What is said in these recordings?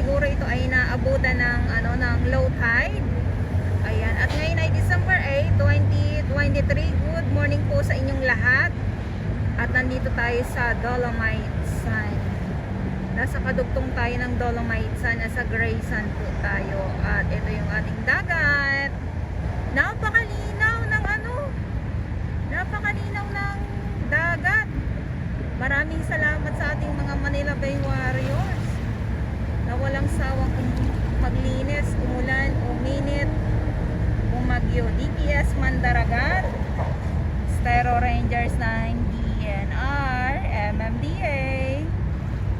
siguro ito ay naabutan ng ano ng low tide. Ayan, at ngayon ay December 8, 2023. Good morning po sa inyong lahat. At nandito tayo sa Dolomite Sand. Nasa kadugtong tayo ng Dolomite Sand, nasa Gray Sand po tayo. At ito yung ating dagat. Napakalinaw ng napakalinaw ng dagat. Maraming salamat sa ating mga Manila Bay Warriors na walang sawang maglinis, umulan, uminit, umagyo. DPS Mandaragat, Stero Rangers ng DNR, MMDA,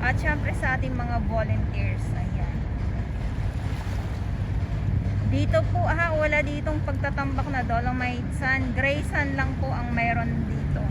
at syempre sa ating mga volunteers. Ayan. Dito po wala ditong pagtatambak na Dolomite Sand. Gray Sand lang po ang mayroon dito.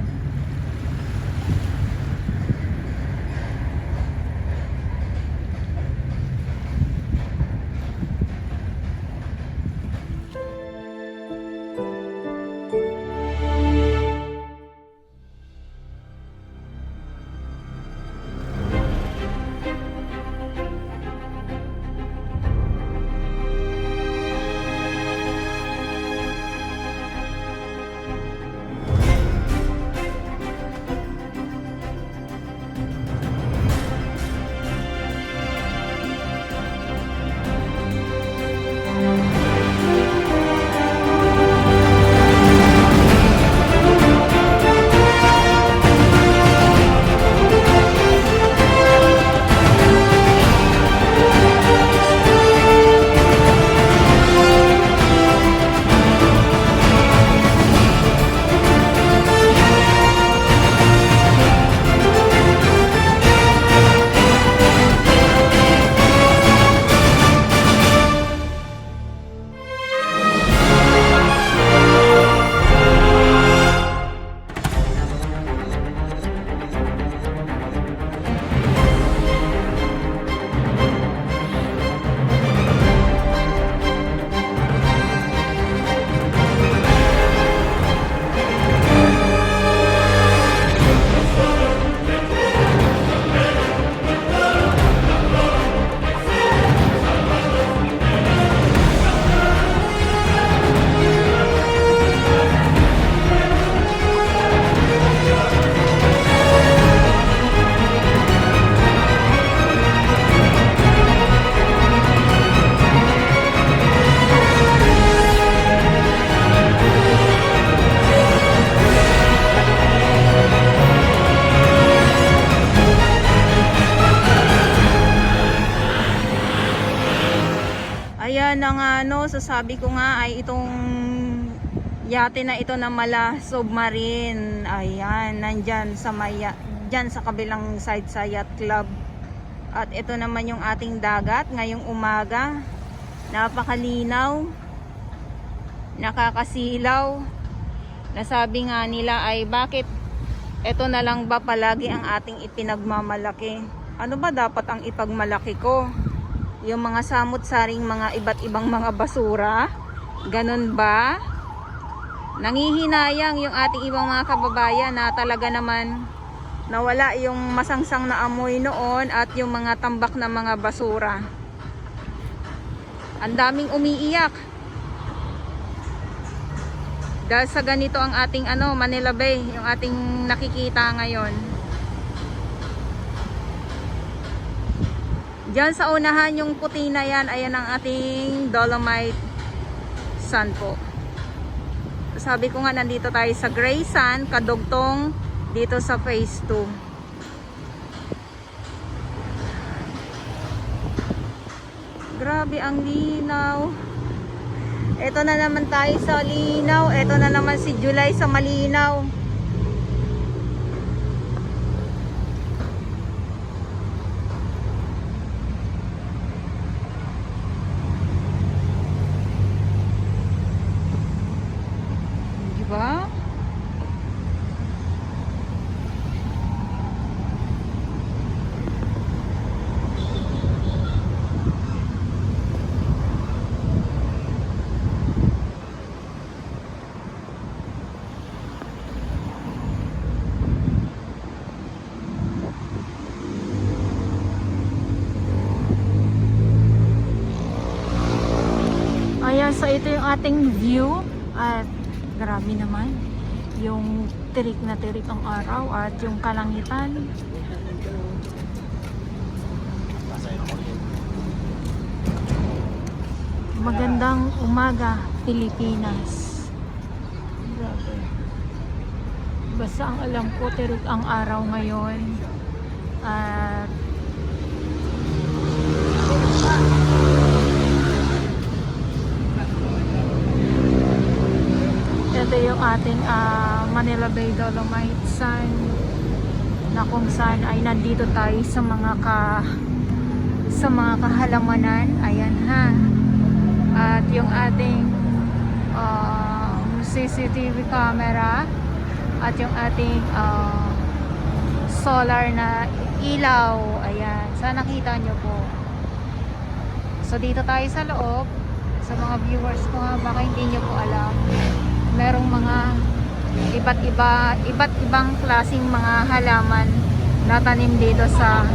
Ayan ang sasabi ko nga ay itong yate na ito na Mala Submarine. Ayan, nandyan sa dyan sa kabilang side sa Yacht Club. At ito naman yung ating dagat ngayong umaga. Napakalinaw, nakakasilaw. Nasabi nga nila ay bakit ito na lang ba palagi ang ating ipinagmamalaki? Ano ba dapat ang ipagmalaki ko? Yung mga samut-saring mga iba't ibang mga basura? Ganun ba? Nangihinayang yung ating ibang mga kababayan na talaga naman nawala yung masangsang na amoy noon at yung mga tambak na mga basura. Ang daming umiiyak. Dahil sa ganito ang ating Manila Bay, yung ating nakikita ngayon. Diyan sa unahan yung puti na yan, ayan ang ating Dolomite Sand po. Sabi ko nga nandito tayo sa Gray Sand, kadugtong dito sa phase 2. Grabe ang linaw. Ito na naman tayo sa linaw. Ito na naman si July sa malinaw. Diba? Ayan, so ito yung ating view at grabe naman yung tirik na tirik ang araw at yung kalangitan. Magandang umaga, Pilipinas. Grabe. Basta ang alam ko, tirik ang araw ngayon. At ito yung ating Manila Bay Dolomite Sun, na kung saan ay nandito tayo sa mga kahalamanan. Ayan ha. At yung ating CCTV camera at yung ating solar na ilaw. Ayan, sana nakita nyo po. So dito tayo sa loob. Sa mga viewers ko nga, baka hindi nyo po alam, merong mga iba't ibang klaseng mga halaman na tanim dito sa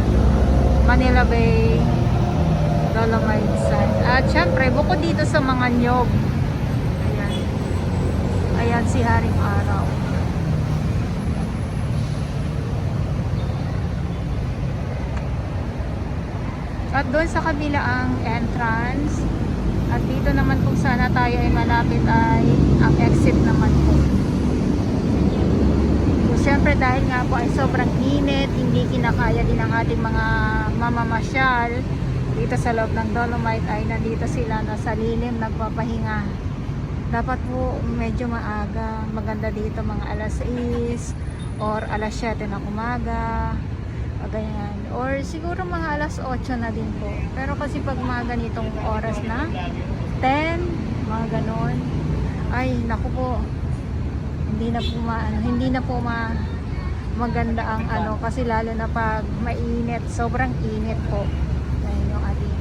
Manila Bay Dolomite Sun. At syempre, bukod dito sa mga nyog, ayan, ayan si Haring Araw. At doon sa kabila ang entrance. At dito naman kung sana tayo ay malapit ay ang exit naman po. So, syempre dahil nga po ay sobrang init, hindi kinakaya din ang ating mga mamamasyal dito sa loob ng Dolomite, ay nandito sila nasa lilim nagpapahinga. Dapat po medyo maaga, maganda dito mga alas 6 or alas 7 ng umaga, ganyan. Or siguro mga alas 8 na din po. Pero kasi pag mga ganitong oras na 10, mga ganon, ay naku po, hindi na po maganda ang kasi lalo na pag mainit, sobrang init po. Ayun yung ating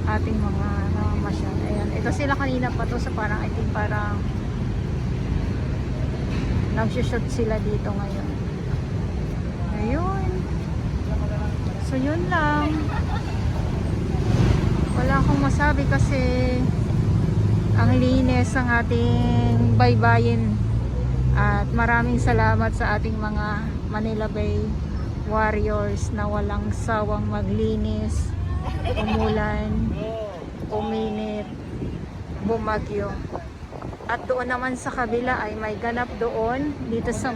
ating mga namamasyal. Ayan, ito sila kanina pa to sa parang I think parang nag-shoot sila dito ngayon. Ayun. So yun lang. Wala akong masabi kasi ang linis ng ating baybayin. At maraming salamat sa ating mga Manila Bay warriors na walang sawang maglinis, umulan, uminit, bumagyo. At doon naman sa kabila ay may ganap doon, dito sa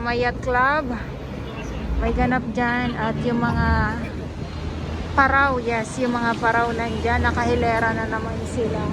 may yacht club, may ganap dyan. At yung mga paraw, yes, yung mga paraw nandyan, nakahilera na naman sila.